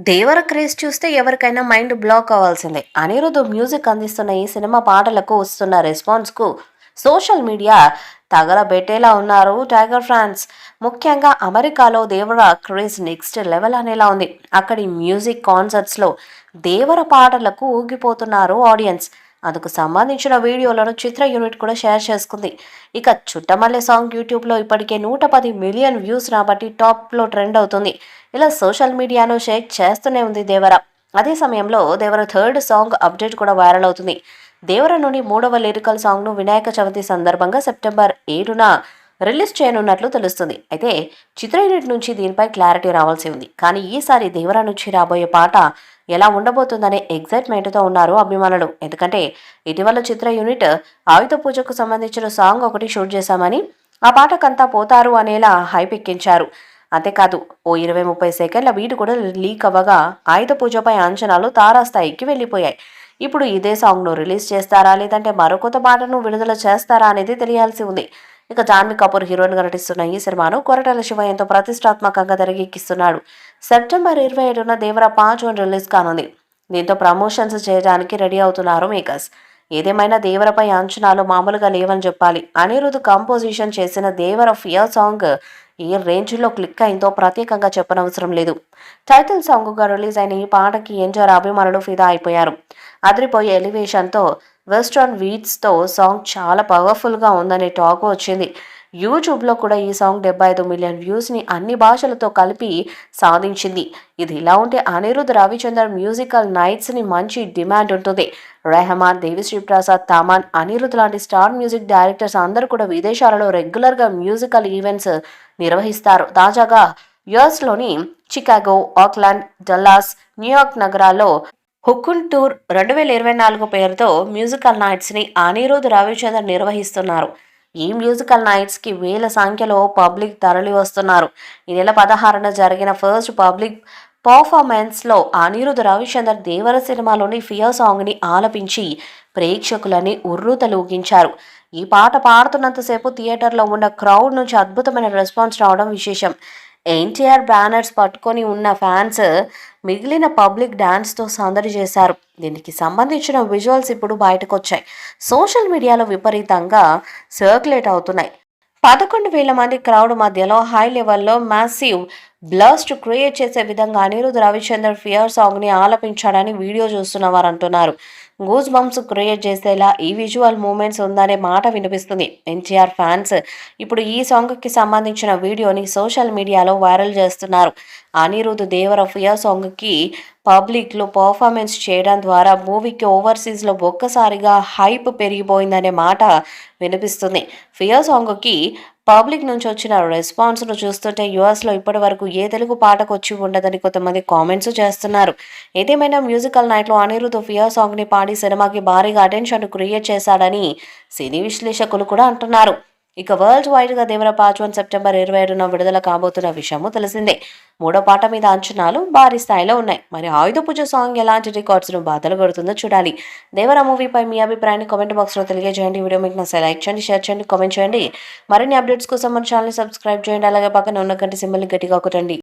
దేవర craze చూస్తే ఎవరికైనా mind block అవ్వాల్సిందే. అనిరుద్ధ్ మ్యూజిక్ అందిస్తున్న ఈ సినిమా పాటలకు వస్తున్న రెస్పాన్స్కు సోషల్ మీడియా తగలబెట్టేలా ఉన్నారు టైగర్ ఫ్యాన్స్. ముఖ్యంగా అమెరికాలో దేవర క్రేజ్ నెక్స్ట్ లెవెల్ అనేలా ఉంది. అక్కడి మ్యూజిక్ కాన్సర్ట్స్లో దేవర పాటలకు ఊగిపోతున్నారు ఆడియన్స్. అందుకు సంబంధించిన వీడియోలను చిత్ర యూనిట్ కూడా షేర్ చేసుకుంది. ఇక చుట్టమల్లె సాంగ్ యూట్యూబ్లో ఇప్పటికే 110 మిలియన్ వ్యూస్ రాబట్టి టాప్లో ట్రెండ్ అవుతుంది. ఇలా సోషల్ మీడియాను షేక్ చేస్తూనే ఉంది దేవర. అదే సమయంలో దేవర థర్డ్ సాంగ్ అప్డేట్ కూడా వైరల్ అవుతుంది. దేవర నుండి మూడవ లిరికల్ సాంగ్ను వినాయక చవితి సందర్భంగా సెప్టెంబర్ 7న రిలీజ్ చేయనున్నట్లు తెలుస్తుంది. అయితే చిత్ర యూనిట్ నుంచి దీనిపై క్లారిటీ రావాల్సి ఉంది. కానీ ఈసారి దేవర నుంచి రాబోయే పాట ఎలా ఉండబోతుందనే ఎగ్జైట్మెంట్తో ఉన్నారు అభిమానులు. ఎందుకంటే ఇటీవల చిత్ర యూనిట్ ఆయుధ పూజకు సంబంధించిన సాంగ్ ఒకటి షూట్ చేశామని, ఆ పాటకంతా పోతారు అనేలా హైప్ ఎక్కించారు. అంతేకాదు ఓ 20-30 సెకండ్ల వీడియో కూడా లీక్ అవ్వగా ఆయుధ పూజపై అంచనాలు తారాస్థాయికి వెళ్ళిపోయాయి. ఇప్పుడు ఇదే సాంగ్ను రిలీజ్ చేస్తారా లేదంటే మరో కొత్త పాటను విడుదల చేస్తారా అనేది తెలియాల్సి ఉంది. ఇక జాన్వీ కపూర్ హీరోయిన్గా నటిస్తున్న ఈ సినిమాను కొరటాల శివ ఎంతో ప్రతిష్టాత్మకంగా తెరకెక్కిస్తున్నాడు. సెప్టెంబర్ 27న దేవర పార్ట్ 1 రిలీజ్ కానుంది. దీంతో ప్రమోషన్స్ చేయడానికి రెడీ అవుతున్నారు మేకర్స్. ఏదేమైనా దేవరపై అంచనాలు మామూలుగా లేవని చెప్పాలి. అనిరుద్ధ్ కంపోజిషన్ చేసిన దేవర ఫియర్ సాంగ్ ఏ రేంజ్లో క్లిక్ అయిందో ప్రత్యేకంగా చెప్పనవసరం లేదు. టైటిల్ సాంగ్గా రిలీజ్ అయిన ఈ పాటకి ఎన్టీఆర్ అభిమానులు ఫిదా అయిపోయారు. అదిరిపోయే ఎలివేషన్తో వెస్ట్రన్ బీట్స్తో సాంగ్ చాలా పవర్ఫుల్గా ఉందనే టాక్ వచ్చింది. యూట్యూబ్లో కూడా ఈ సాంగ్ 75 మిలియన్ వ్యూస్ని అన్ని భాషలతో కలిపి సాధించింది. ఇది ఇలా ఉంటే అనిరుద్ధ్ రవిచందర్ మ్యూజికల్ నైట్స్ని మంచి డిమాండ్ ఉంటుంది. రెహమాన్, దేవిశ్రీ ప్రసాద్, తమన్, అనిరుద్ధ్ లాంటి స్టార్ మ్యూజిక్ డైరెక్టర్స్ అందరూ కూడా విదేశాలలో రెగ్యులర్గా మ్యూజికల్ ఈవెంట్స్ నిర్వహిస్తారు. తాజాగా యుఎస్లోని చికాగో, ఆక్లాండ్, డల్లాస్, న్యూయార్క్ నగరాల్లో హుకున్ టూర్ 2024 పేరుతో మ్యూజికల్ నైట్స్ని అనిరుద్ధ్ రవిచందర్ నిర్వహిస్తున్నారు. ఈ మ్యూజికల్ నైట్స్కి వేల సంఖ్యలో పబ్లిక్ తరలి వస్తున్నారు. ఈ నెల 16న జరిగిన ఫస్ట్ పబ్లిక్ పర్ఫార్మెన్స్లో అనిరుద్ధ్ రవిచందర్ దేవర సినిమాలోని ఫియర్ సాంగ్ని ఆలపించి ప్రేక్షకులని ఉర్రూతలూగించారు. ఈ పాట పాడుతున్నంతసేపు థియేటర్లో ఉన్న క్రౌడ్ నుంచి అద్భుతమైన రెస్పాన్స్ రావడం విశేషం. ఎన్టీఆర్ బ్యానర్స్ పట్టుకొని ఉన్న ఫ్యాన్స్ మిగిలిన పబ్లిక్ డాన్స్తో సందడి చేశారు. దీనికి సంబంధించిన విజువల్స్ ఇప్పుడు బయటకు వచ్చాయి. సోషల్ మీడియాలో విపరీతంగా సర్క్యులేట్ అవుతున్నాయి. 11,000 మంది క్రౌడ్ మధ్యలో హై లెవెల్లో మ్యాసివ్ బ్లాస్ట్ క్రియేట్ చేసే విధంగా అనిరుద్ధ్ రవిచందర్ ఫియర్ సాంగ్ని ఆలపించాడని వీడియో చూస్తున్న వారు అంటున్నారు. గూస్ బంప్స్ క్రియేట్ చేసేలా ఈ విజువల్ మూమెంట్స్ ఉందనే మాట వినిపిస్తుంది. ఎన్టీఆర్ ఫ్యాన్స్ ఇప్పుడు ఈ సాంగ్కి సంబంధించిన వీడియోని సోషల్ మీడియాలో వైరల్ చేస్తున్నారు. అనిరుద్ధ్ దేవర ఫియర్ సాంగ్కి పబ్లిక్లో పర్ఫార్మెన్స్ చేయడం ద్వారా మూవీకి ఓవర్సీస్లో ఒక్కసారిగా హైప్ పెరిగిపోయిందనే మాట వినిపిస్తుంది. ఫియర్ సాంగ్కి పబ్లిక్ నుంచి వచ్చిన రెస్పాన్స్ను చూస్తుంటే యుఎస్లో ఇప్పటి వరకు ఏ తెలుగు పాటకు వచ్చి ఉండదని కొంతమంది కామెంట్స్ చేస్తున్నారు. ఏదేమైనా మ్యూజికల్ నైట్లో అనిరుద్ధ్ ఫియర్ సాంగ్ని పాడి సినిమాకి భారీగా అటెన్షన్ క్రియేట్ చేశాడని సినీ విశ్లేషకులు కూడా అంటున్నారు. ఇక వరల్డ్ వైడ్గా దేవర పార్ట్ 1 సెప్టెంబర్ 27న విడుదల కాబోతున్న విషయము తెలిసిందే. మూడో పాట మీద అంచనాలు భారీ స్థాయిలో ఉన్నాయి. మరి ఆయుధ పూజ సాంగ్ ఎలాంటి రికార్డ్స్ను బద్దలు కొడుతుందో చూడాలి. దేవర మూవీపై మీ అభిప్రాయాన్ని కామెంట్ బాక్స్లో తెలియజేయండి. వీడియో మీకు నచ్చితే లైక్ చేయండి, షేర్ చేయండి, కామెంట్ చేయండి. మరిన్ని అప్డేట్స్ కోసం మన ఛానల్ని సబ్స్క్రైబ్ చేయండి. అలాగే పక్కన ఉన్న గంట సింబల్ని గట్టిగా కొట్టండి.